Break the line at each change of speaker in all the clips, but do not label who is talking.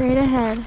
straight ahead.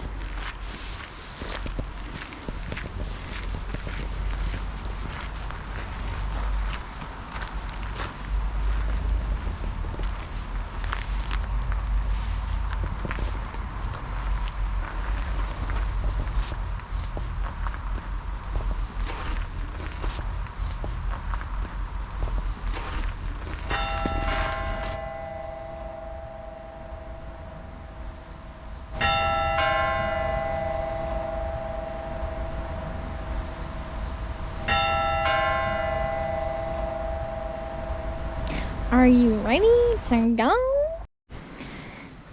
Are you ready to go?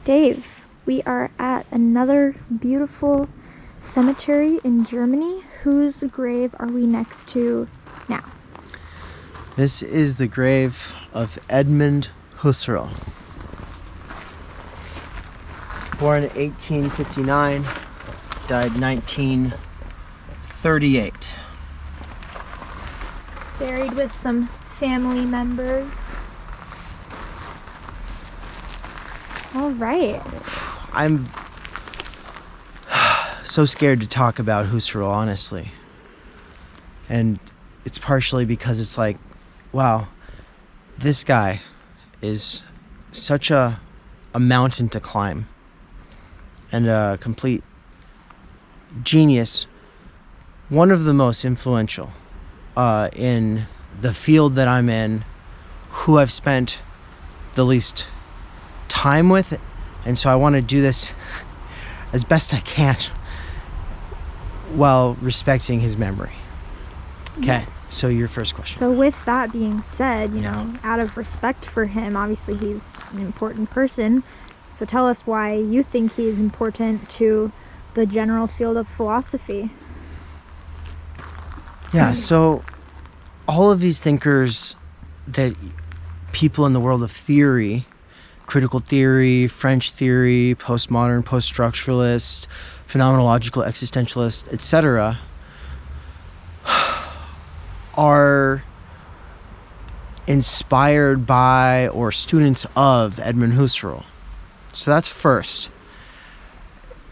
Dave, we are at another beautiful cemetery in Germany. Whose grave are we next to now?
This is the grave of Edmund Husserl. Born 1859, died 1938.
Buried with some family members. All right.
I'm so scared to talk about Husserl, honestly. And it's partially because it's like, wow, this guy is such a mountain to climb and a complete genius. One of the most influential in the field that I'm in, who I've spent the least time with, and so I want to do this as best I can while respecting his memory. Okay,
Yes.
So your first question.
So with that being said, you know, out of respect for him, obviously he's an important person. So tell us why you think he is important to the general field of philosophy.
Yeah, so all of these thinkers that people in the world of theory, critical theory, French theory, postmodern, post-structuralist, phenomenological, existentialist, etc., are inspired by or students of Edmund Husserl. So that's first.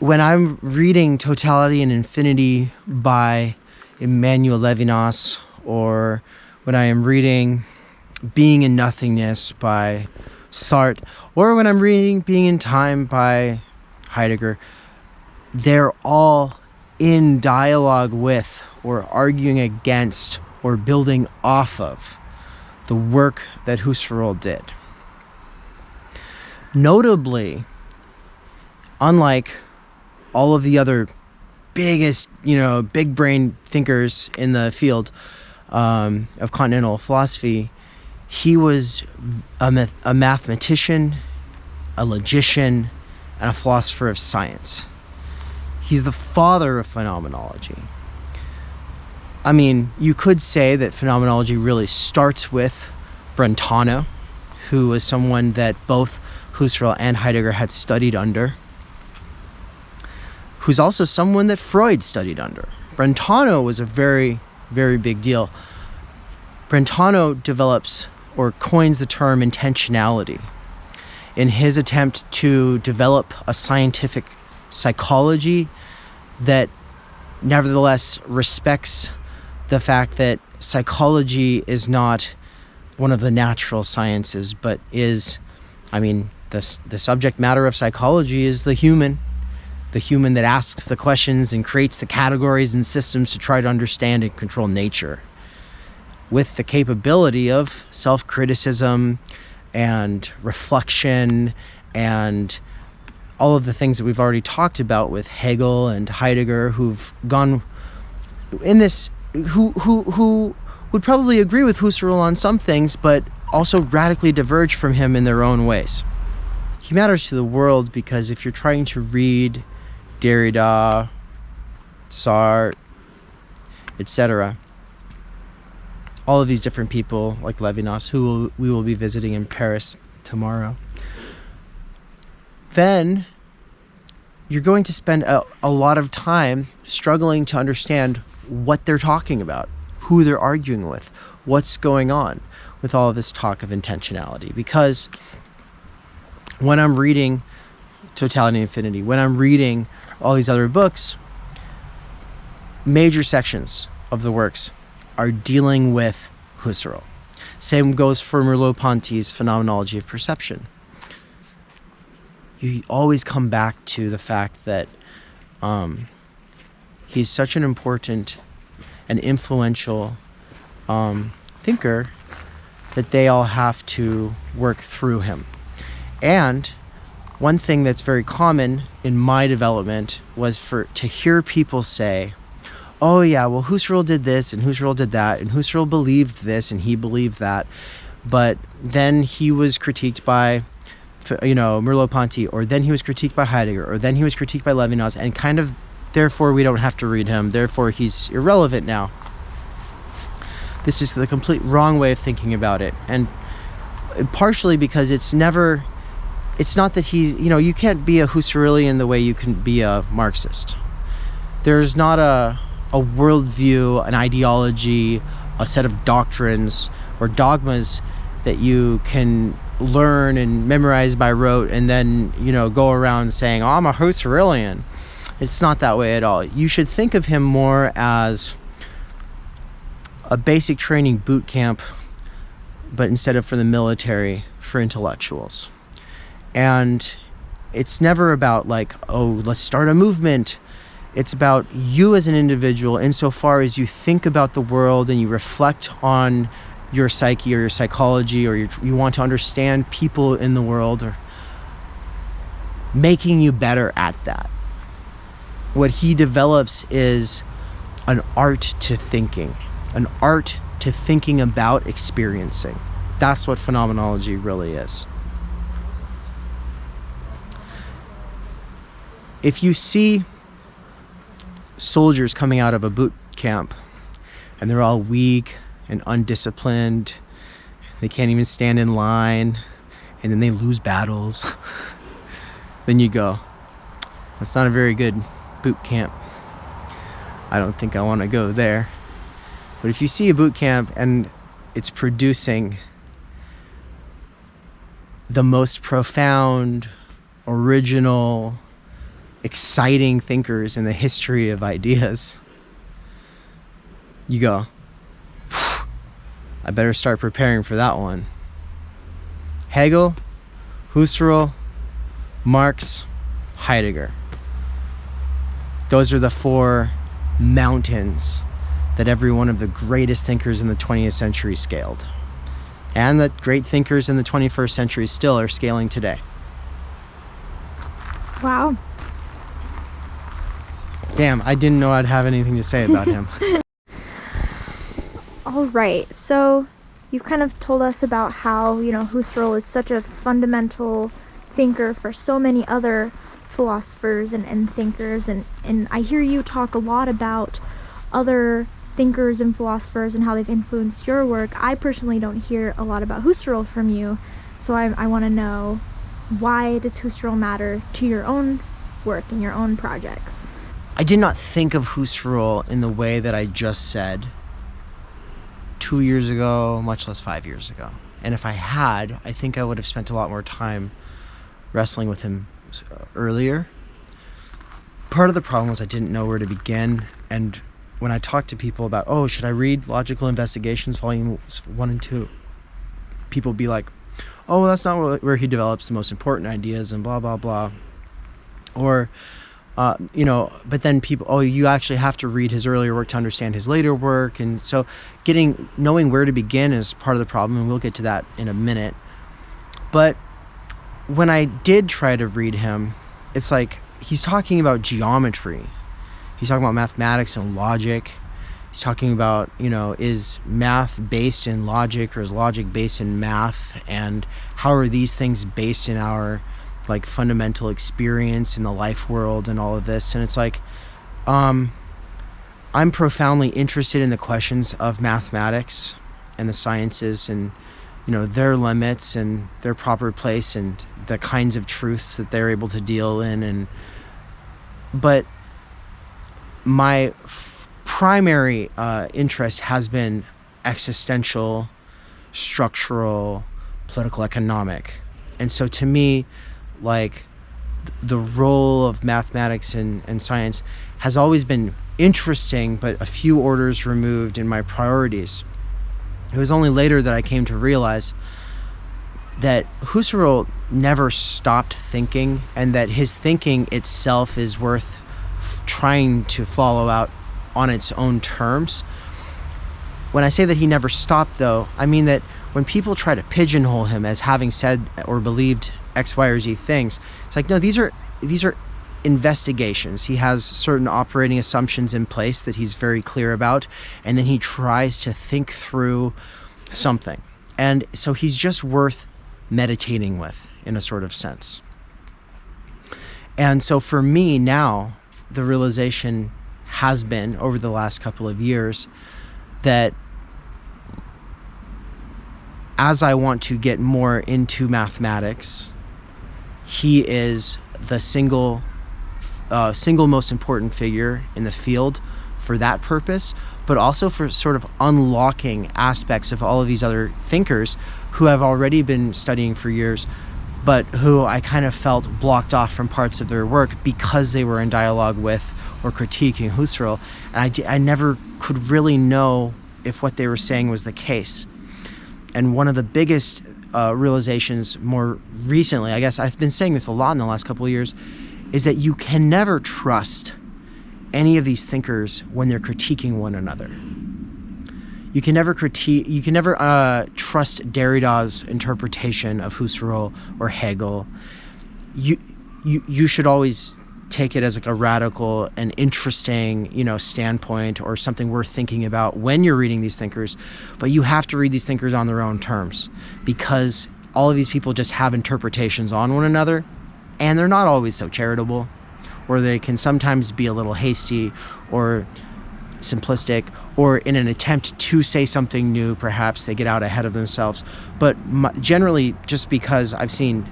When I'm reading Totality and Infinity by Emmanuel Levinas, or when I am reading Being in Nothingness by Sartre, or when I'm reading Being in Time by Heidegger, they're all in dialogue with or arguing against or building off of the work that Husserl did. Notably, unlike all of the other biggest, big brain thinkers in the field of continental philosophy, he was a mathematician, a logician, and a philosopher of science. He's the father of phenomenology. I mean, you could say that phenomenology really starts with Brentano, who was someone that both Husserl and Heidegger had studied under, who's also someone that Freud studied under. Brentano was a very, very big deal. Brentano develops or coins the term intentionality in his attempt to develop a scientific psychology that nevertheless respects the fact that psychology is not one of the natural sciences, but is, the subject matter of psychology is the human that asks the questions and creates the categories and systems to try to understand and control nature, with the capability of self-criticism and reflection and all of the things that we've already talked about with Hegel and Heidegger, who've gone in this, who would probably agree with Husserl on some things, but also radically diverge from him in their own ways. He matters to the world because if you're trying to read Derrida, Sartre, etc., all of these different people like Levinas, who we will be visiting in Paris tomorrow, then you're going to spend a lot of time struggling to understand what they're talking about, who they're arguing with, what's going on with all of this talk of intentionality. Because when I'm reading Totality and Infinity. When I'm reading all these other books, major sections of the works are dealing with Husserl. Same goes for Merleau-Ponty's Phenomenology of Perception. You always come back to the fact that he's such an important and influential thinker that they all have to work through him. And one thing that's very common in my development was to hear people say, oh yeah, well, Husserl did this and Husserl did that and Husserl believed this and he believed that, but then he was critiqued by, Merleau-Ponty, or then he was critiqued by Heidegger, or then he was critiqued by Levinas, and kind of, therefore we don't have to read him, therefore he's irrelevant now. This is the complete wrong way of thinking about it, and partially because it's not that you can't be a Husserlian the way you can be a Marxist. There's not a worldview, an ideology, a set of doctrines or dogmas that you can learn and memorize by rote and then, go around saying, oh, I'm a Husserlian. It's not that way at all. You should think of him more as a basic training boot camp, but instead of for the military, for intellectuals. And it's never about like, oh, let's start a movement. It's about you as an individual insofar as you think about the world and you reflect on your psyche or your psychology, or you want to understand people in the world, or making you better at that. What he develops is an art to thinking, an art to thinking about experiencing. That's what phenomenology really is. If you see soldiers coming out of a boot camp and they're all weak and undisciplined, they can't even stand in line, and then they lose battles, then you go, that's not a very good boot camp. I don't think I want to go there. But if you see a boot camp and it's producing the most profound, original, exciting thinkers in the history of ideas, you go, I better start preparing for that one. Hegel, Husserl, Marx, Heidegger. Those are the four mountains that every one of the greatest thinkers in the 20th century scaled. And that great thinkers in the 21st century still are scaling today.
Wow.
Damn, I didn't know I'd have anything to say about him.
All right, so you've kind of told us about how, Husserl is such a fundamental thinker for so many other philosophers and thinkers, and I hear you talk a lot about other thinkers and philosophers and how they've influenced your work. I personally don't hear a lot about Husserl from you, so I want to know, why does Husserl matter to your own work and your own projects?
I did not think of Husserl in the way that I just said 2 years ago, much less 5 years ago. And if I had, I think I would have spent a lot more time wrestling with him earlier. Part of the problem was I didn't know where to begin, and when I talked to people about, oh, should I read Logical Investigations Volumes 1 and 2? People be like, oh, well, that's not where he develops the most important ideas and blah, blah, blah. Or, but then people, oh, you actually have to read his earlier work to understand his later work. And so knowing where to begin is part of the problem, and we'll get to that in a minute. But when I did try to read him, it's like he's talking about geometry. He's talking about mathematics and logic. He's talking about, is math based in logic, or is logic based in math? And how are these things based in our fundamental experience in the life world and all of this? And it's like, I'm profoundly interested in the questions of mathematics and the sciences and, their limits and their proper place and the kinds of truths that they're able to deal in. But my primary interest has been existential, structural, political, economic. And so to me, the role of mathematics and science has always been interesting, but a few orders removed in my priorities. It was only later that I came to realize that Husserl never stopped thinking, and that his thinking itself is worth trying to follow out on its own terms. When I say that he never stopped, though, I mean that when people try to pigeonhole him as having said or believed X, Y, or Z things, it's like, no, these are investigations. He has certain operating assumptions in place that he's very clear about, and then he tries to think through something. And so he's just worth meditating with, in a sort of sense. And so for me now, the realization has been, over the last couple of years, that as I want to get more into mathematics, he is the single most important figure in the field for that purpose, but also for sort of unlocking aspects of all of these other thinkers who have already been studying for years, but who I kind of felt blocked off from parts of their work because they were in dialogue with or critiquing Husserl. And I never could really know if what they were saying was the case. And one of the biggest realizations more recently, I guess I've been saying this a lot in the last couple of years, is that you can never trust any of these thinkers when they're critiquing one another. You can never trust Derrida's interpretation of Husserl or Hegel. You should always take it as like a radical and interesting, standpoint or something worth thinking about when you're reading these thinkers. But you have to read these thinkers on their own terms, because all of these people just have interpretations on one another, and they're not always so charitable, or they can sometimes be a little hasty or simplistic, or in an attempt to say something new, perhaps they get out ahead of themselves. But generally, just because I've seen,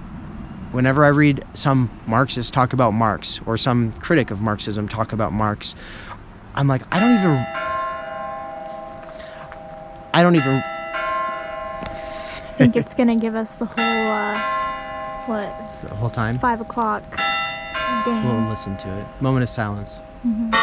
whenever I read some Marxist talk about Marx, or some critic of Marxism talk about Marx, I'm like, I
think it's gonna give us the whole
the whole time?
5 o'clock. Dang.
We'll listen to it. Moment of silence.
Mm-hmm.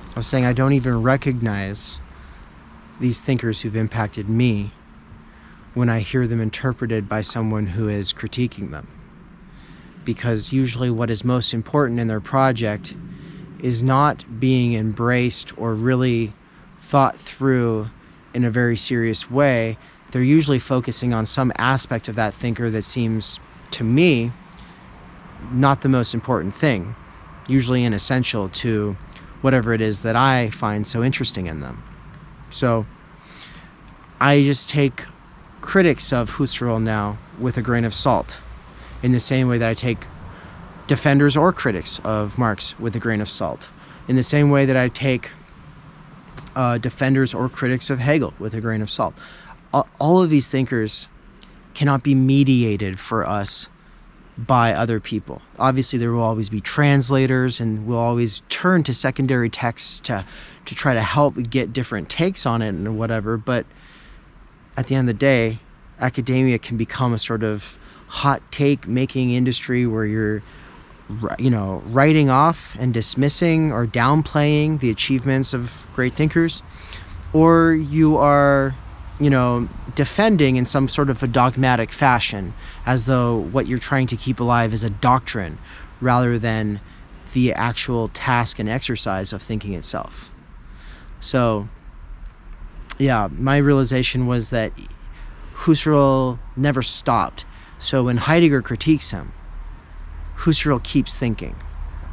I was saying I don't even recognize these thinkers who've impacted me when I hear them interpreted by someone who is critiquing them. Because usually what is most important in their project is not being embraced or really thought through in a very serious way. They're usually focusing on some aspect of that thinker that seems, to me, not the most important thing, usually inessential to whatever it is that I find so interesting in them. So I just take critics of Husserl now with a grain of salt, in the same way that I take defenders or critics of Marx with a grain of salt, in the same way that I take defenders or critics of Hegel with a grain of salt. All of these thinkers cannot be mediated for us by other people. Obviously, there will always be translators, and we'll always turn to secondary texts to try to help get different takes on it and whatever. But at the end of the day, academia can become a sort of hot take making industry where you're, writing off and dismissing or downplaying the achievements of great thinkers, or you are defending in some sort of a dogmatic fashion, as though what you're trying to keep alive is a doctrine rather than the actual task and exercise of thinking itself. So, yeah, my realization was that Husserl never stopped. So when Heidegger critiques him, Husserl keeps thinking.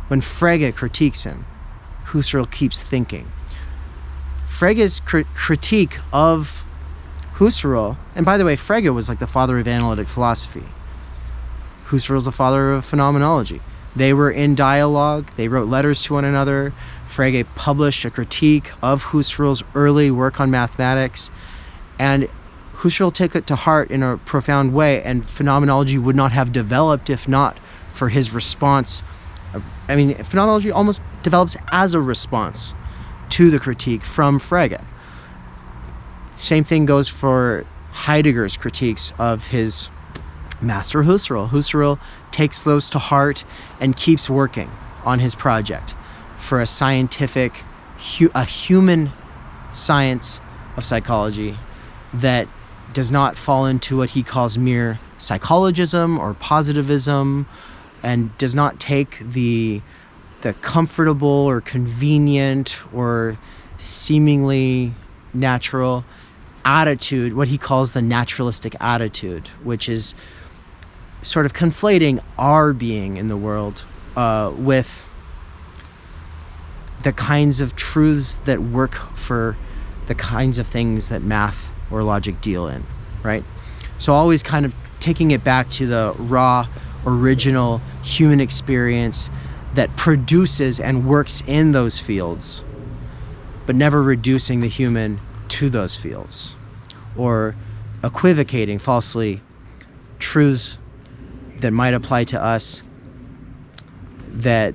When Frege critiques him, Husserl keeps thinking. Frege's critique of Husserl, and by the way, Frege was like the father of analytic philosophy. Husserl's the father of phenomenology. They were in dialogue. They wrote letters to one another. Frege published a critique of Husserl's early work on mathematics, and Husserl took it to heart in a profound way, and phenomenology would not have developed if not for his response. I mean, phenomenology almost develops as a response to the critique from Frege. Same thing goes for Heidegger's critiques of his master Husserl. Husserl takes those to heart and keeps working on his project for a scientific, a human science of psychology that does not fall into what he calls mere psychologism or positivism, and does not take the comfortable or convenient or seemingly natural attitude, what he calls the naturalistic attitude, which is sort of conflating our being in the world with the kinds of truths that work for the kinds of things that math or logic deal in, right? So always kind of taking it back to the raw, original human experience that produces and works in those fields, but never reducing the human to those fields, or equivocating falsely truths that might apply to us that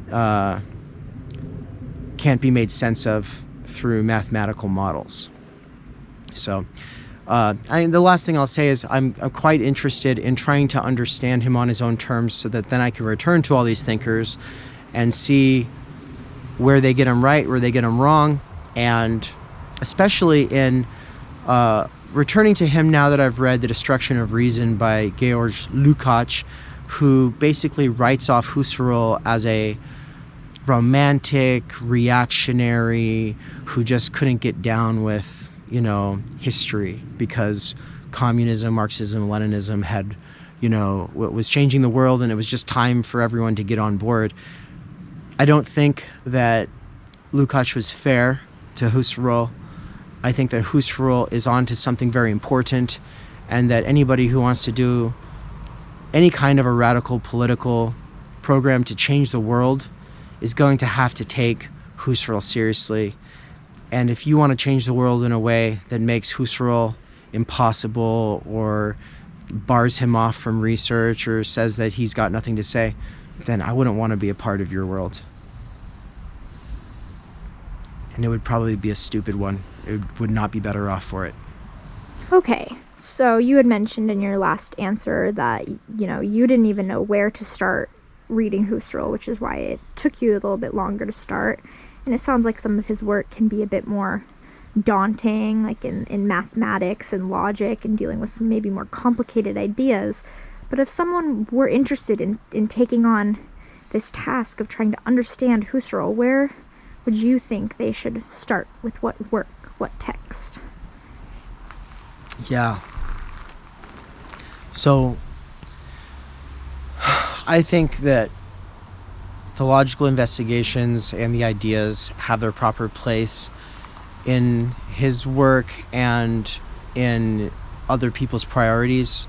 can't be made sense of through mathematical models. So the last thing I'll say is I'm quite interested in trying to understand him on his own terms, so that then I can return to all these thinkers and see where they get him right, where they get him wrong, and especially in returning to him now that I've read The Destruction of Reason by Georg Lukács, who basically writes off Husserl as a romantic, reactionary, who just couldn't get down with, history, because communism, Marxism, Leninism had, was changing the world, and it was just time for everyone to get on board. I don't think that Lukács was fair to Husserl. I think that Husserl is on to something very important, and that anybody who wants to do any kind of a radical political program to change the world is going to have to take Husserl seriously. And if you want to change the world in a way that makes Husserl impossible, or bars him off from research, or says that he's got nothing to say, then I wouldn't want to be a part of your world. And it would probably be a stupid one. It would not be better off for it.
Okay, so you had mentioned in your last answer that, you didn't even know where to start reading Husserl, which is why it took you a little bit longer to start. And it sounds like some of his work can be a bit more daunting, like in mathematics and logic, and dealing with some maybe more complicated ideas. But if someone were interested in taking on this task of trying to understand Husserl, where would you think they should start? With what work, what text?
Yeah. So I think that the logical investigations and the ideas have their proper place in his work and in other people's priorities.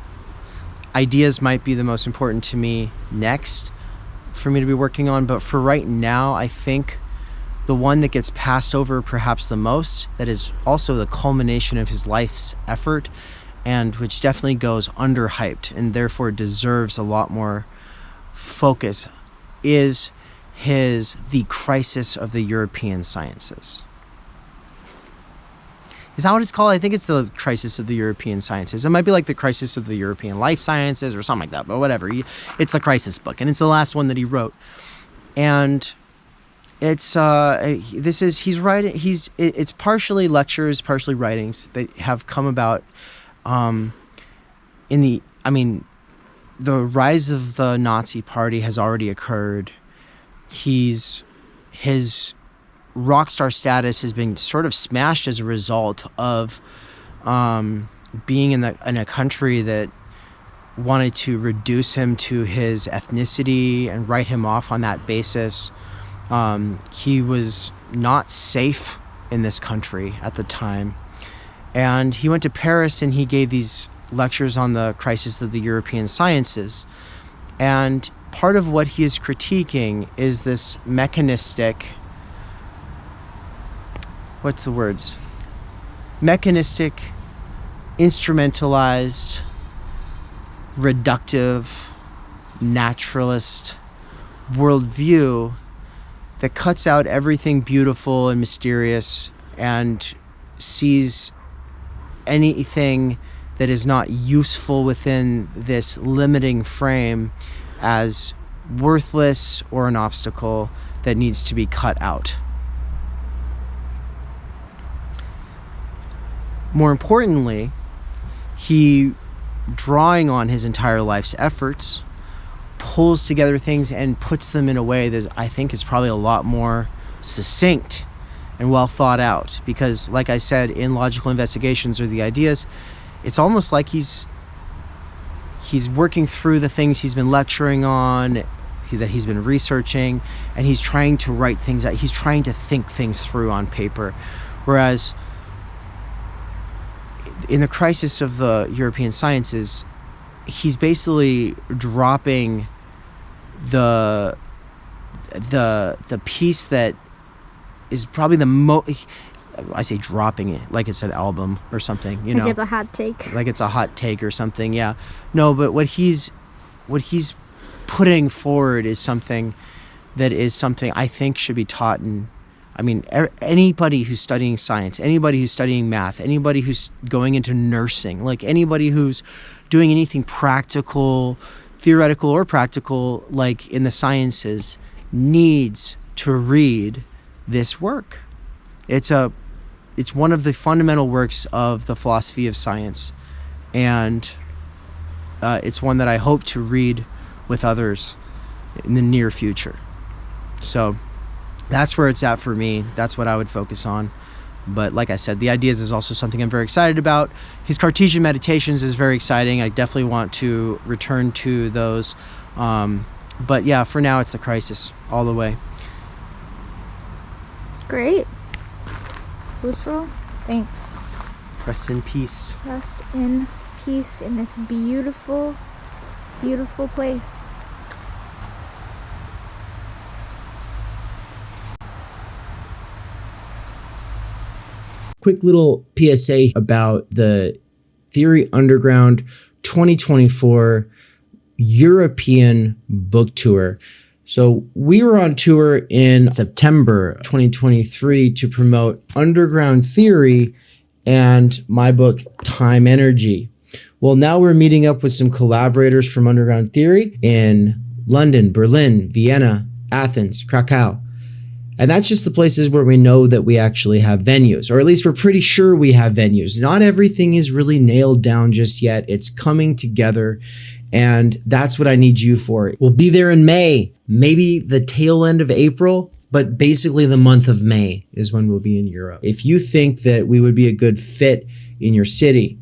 Ideas might be the most important to me next for me to be working on, but for right now, I think the one that gets passed over perhaps the most, that is also the culmination of his life's effort, and which definitely goes underhyped and therefore deserves a lot more focus, is The Crisis of the European Sciences. Is that what it's called? I think it's The Crisis of the European Sciences. It might be like The Crisis of the European Life Sciences or something like that, but whatever. It's the crisis book, and it's the last one that he wrote. And it's he's writing. It's partially lectures, partially writings that have come about the rise of the Nazi Party has already occurred. His rock star status has been sort of smashed as a result of being in a country that wanted to reduce him to his ethnicity and write him off on that basis. He was not safe in this country at the time. And he went to Paris and he gave these lectures on the crisis of the European sciences. And part of what he is critiquing is this mechanistic what's the words? Mechanistic, instrumentalized, reductive, naturalist worldview that cuts out everything beautiful and mysterious and sees anything that is not useful within this limiting frame as worthless or an obstacle that needs to be cut out. More importantly, he, drawing on his entire life's efforts, pulls together things and puts them in a way that I think is probably a lot more succinct and well thought out. Because, like I said, in Logical Investigations or the Ideas, it's almost like he's working through the things he's been lecturing on, that he's been researching, and he's trying to write things out. He's trying to think things through on paper. Whereas in the crisis of the European sciences, he's basically dropping the piece that is probably the most, I say dropping it like it's an album or something, you know.
Like it's a hot take.
Like it's a hot take or something, yeah. No, but what he's putting forward is something that is something I think should be taught in, I mean, anybody who's studying science, anybody who's studying math, anybody who's going into nursing, like anybody who's doing anything practical, theoretical or practical, like in the sciences, needs to read this work. It's one of the fundamental works of the philosophy of science, and it's one that I hope to read with others in the near future. So that's where it's at for me. That's what I would focus on. But like I said, the Ideas is also something I'm very excited about. His Cartesian Meditations is very exciting. I definitely want to return to those. But yeah, for now it's The Crisis all the way.
Great. Husserl, thanks.
Rest in peace.
Rest in peace in this beautiful, beautiful place.
Quick little PSA about the Theory Underground 2024 European book tour. So we were on tour in September 2023 to promote Underground Theory and my book, Timenergy. Well, now we're meeting up with some collaborators from Underground Theory in London, Berlin, Vienna, Athens, Krakow. And that's just the places where we know that we actually have venues, or at least we're pretty sure we have venues. Not everything is really nailed down just yet. It's coming together, and that's what I need you for. We'll be there in May, maybe the tail end of April, but basically the month of May is when we'll be in Europe. If you think that we would be a good fit in your city,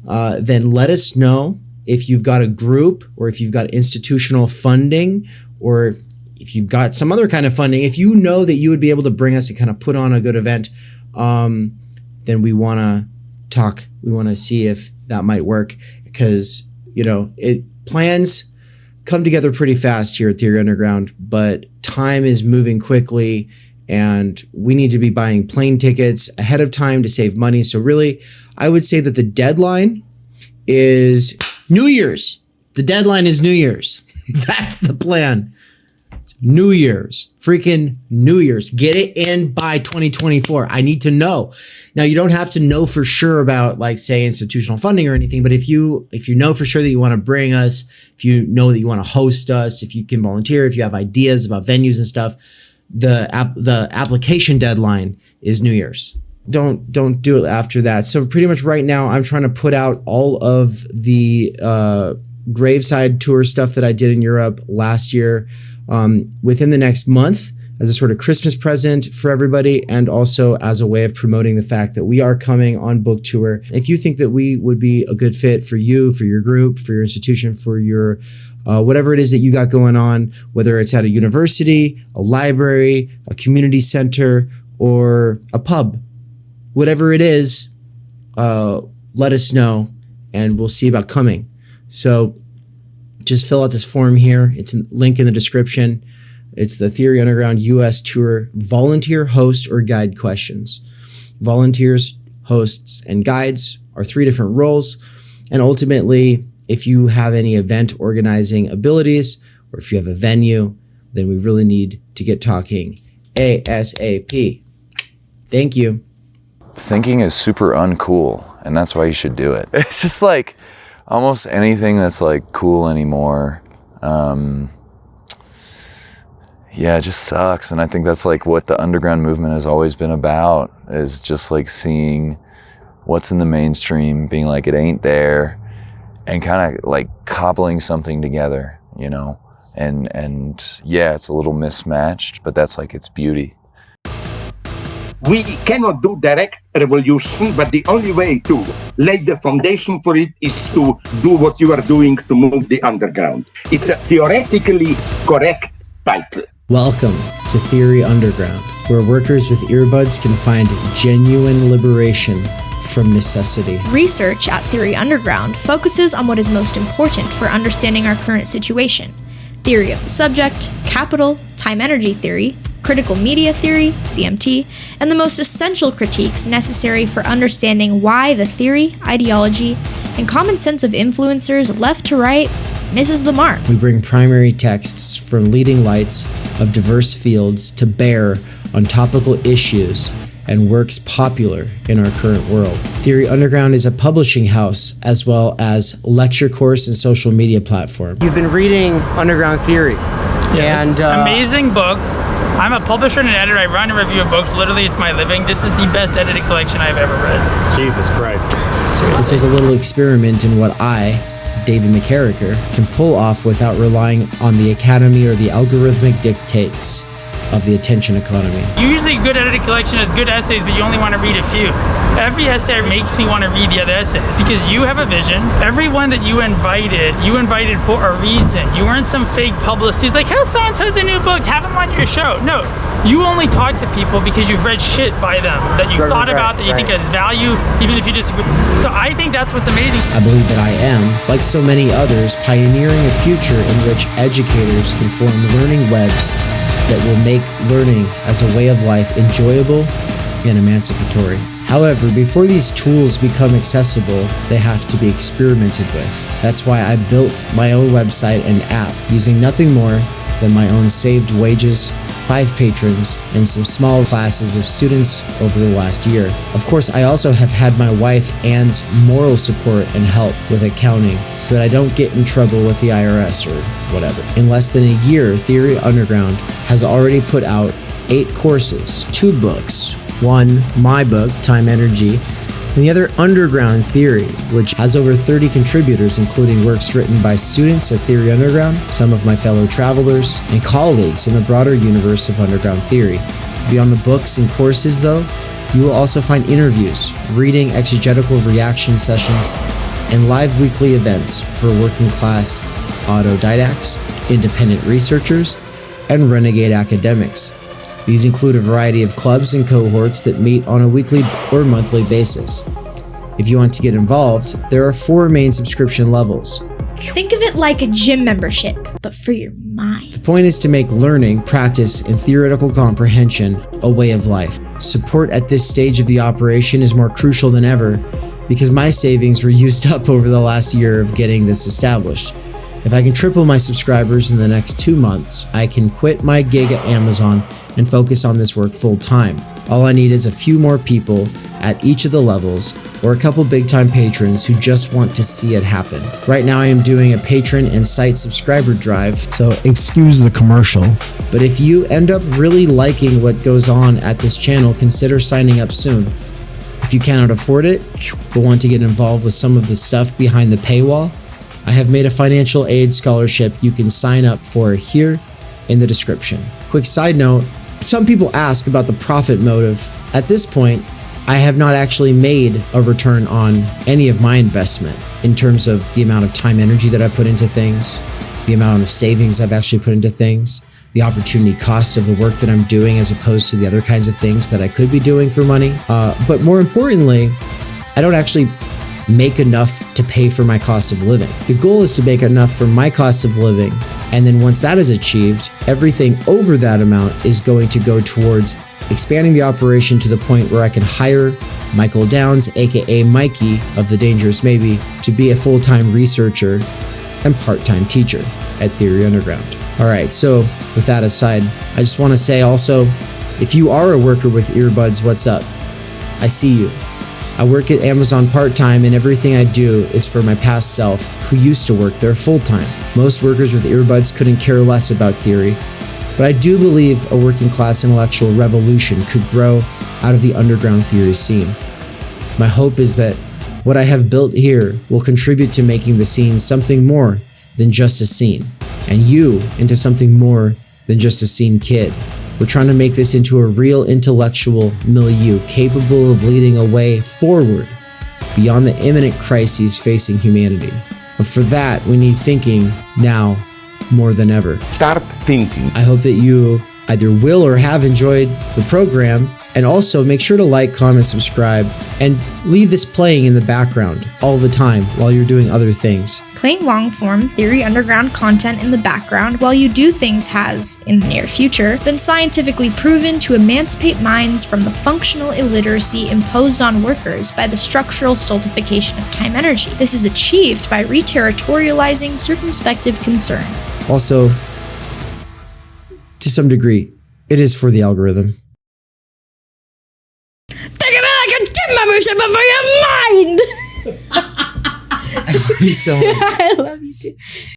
then let us know. If you've got a group, or if you've got institutional funding, or if you've got some other kind of funding, if you know that you would be able to bring us and kind of put on a good event, then we want to talk. We want to see if that might work, because, you know, plans come together pretty fast here at Theory Underground, but time is moving quickly and we need to be buying plane tickets ahead of time to save money. So really, I would say that the deadline is New Year's. The deadline is New Year's. That's the plan. New Year's, freaking New Year's. Get it in by 2024. I need to know. Now, you don't have to know for sure about, like, say, institutional funding or anything, but if you know for sure that you want to bring us, if you know that you want to host us, if you can volunteer, if you have ideas about venues and stuff, the application deadline is New Year's. Don't do it after that. So pretty much right now, I'm trying to put out all of the Graveside tour stuff that I did in Europe last year within the next month, as a sort of Christmas present for everybody, and also as a way of promoting the fact that we are coming on book tour. If you think that we would be a good fit for you, for your group, for your institution, for your whatever it is that you got going on, whether it's at a university, a library, a community center, or a pub, whatever it is, let us know and we'll see about coming. So just fill out this form here. It's a link in the description. It's the Theory Underground US Tour volunteer, host, or guide questions. volunteers, hosts, and guides are 3 different roles. And ultimately, if you have any event organizing abilities, or if you have a venue, then we really need to get talking ASAP. Thank you.
Thinking is super uncool, and that's why you should do it. It's just like almost anything that's like cool anymore. Yeah, it just sucks. And I think that's like what the underground movement has always been about, is just like seeing what's in the mainstream, being like, it ain't there, and kind of like cobbling something together, you know? And yeah, it's a little mismatched, but that's like its beauty.
We cannot do direct revolution, but the only way to lay the foundation for it is to do what you are doing to move the underground. It's a theoretically correct title.
Welcome to Theory Underground, where workers with earbuds can find genuine liberation from necessity.
Research at Theory Underground focuses on what is most important for understanding our current situation: theory of the subject, capital, time-energy theory, critical media theory, CMT, and the most essential critiques necessary for understanding why the theory, ideology, and common sense of influencers left to right misses the mark.
We bring primary texts from leading lights of diverse fields to bear on topical issues and works popular in our current world. Theory Underground is a publishing house as well as lecture course and social media platform.
You've been reading Underground Theory.
Yes.
And
amazing book. I'm a publisher and an editor. I run a review of books. Literally, it's my living. This is the best edited collection I've ever read.
Jesus Christ.
Seriously.
This is a little experiment in what I, David McKerracher, can pull off without relying on the academy or the algorithmic dictates of the attention economy.
Usually a good edited collection has good essays, but you only want to read a few. Every essay makes me want to read the other essays because you have a vision. Everyone that you invited for a reason. You weren't some fake publicist. It's like, how so-and-so's a new book, have them on your show. No, you only talk to people because you've read shit by them, that you've thought about, that you think has value, even if you disagree. So I think that's what's amazing.
I believe that I am, like so many others, pioneering a future in which educators can form learning webs that will make learning as a way of life enjoyable and emancipatory. However, before these tools become accessible, they have to be experimented with. That's why I built my own website and app using nothing more than my own saved wages, 5 patrons, and some small classes of students over the last year. Of course, I also have had my wife Anne's moral support and help with accounting so that I don't get in trouble with the IRS or whatever. In less than a year, Theory Underground has already put out 8 courses, 2 books. One, my book, Timenergy, and the other, Underground Theory, which has over 30 contributors, including works written by students at Theory Underground, some of my fellow travelers, and colleagues in the broader universe of underground theory. Beyond the books and courses, though, you will also find interviews, reading exegetical reaction sessions, and live weekly events for working class autodidacts, independent researchers, and renegade academics. These include a variety of clubs and cohorts that meet on a weekly or monthly basis. If you want to get involved, there are 4 main subscription levels.
Think of it like a gym membership, but for your mind.
The point is to make learning, practice, and theoretical comprehension a way of life. Support at this stage of the operation is more crucial than ever because my savings were used up over the last year of getting this established. If I can triple my subscribers in the next 2 months, I can quit my gig at Amazon and focus on this work full time. All I need is a few more people at each of the levels or a couple big time patrons who just want to see it happen. Right now I am doing a patron and site subscriber drive, so excuse the commercial. But if you end up really liking what goes on at this channel, consider signing up soon. If you cannot afford it, but want to get involved with some of the stuff behind the paywall, I have made a financial aid scholarship you can sign up for here in the description. Quick side note, some people ask about the profit motive. At this point, I have not actually made a return on any of my investment in terms of the amount of time, energy that I put into things, the amount of savings I've actually put into things, the opportunity cost of the work that I'm doing as opposed to the other kinds of things that I could be doing for money. But more importantly, I don't actually make enough to pay for my cost of living. The goal is to make enough for my cost of living, and then once that is achieved, everything over that amount is going to go towards expanding the operation to the point where I can hire Michael Downs, aka Mikey of The Dangerous Maybe, to be a full-time researcher and part-time teacher at Theory Underground. All right, so with that aside, I just want to say also, if you are a worker with earbuds, what's up? I see you. I work at Amazon part-time, and everything I do is for my past self who used to work there full-time. Most workers with earbuds couldn't care less about theory, but I do believe a working class intellectual revolution could grow out of the underground theory scene. My hope is that what I have built here will contribute to making the scene something more than just a scene, and you into something more than just a scene kid. We're trying to make this into a real intellectual milieu capable of leading a way forward beyond the imminent crises facing humanity. But for that, we need thinking now more than ever.
Start thinking.
I hope that you either will or have enjoyed the program, and also make sure to like, comment, subscribe, and leave this playing in the background all the time while you're doing other things.
Playing long-form Theory Underground content in the background while you do things has, in the near future, been scientifically proven to emancipate minds from the functional illiteracy imposed on workers by the structural stultification of time energy. This is achieved by reterritorializing circumspective concern.
Also, to some degree, it is for the algorithm.
Think of it like a gym membership, but for your mind!
I love you so much.
I love you too.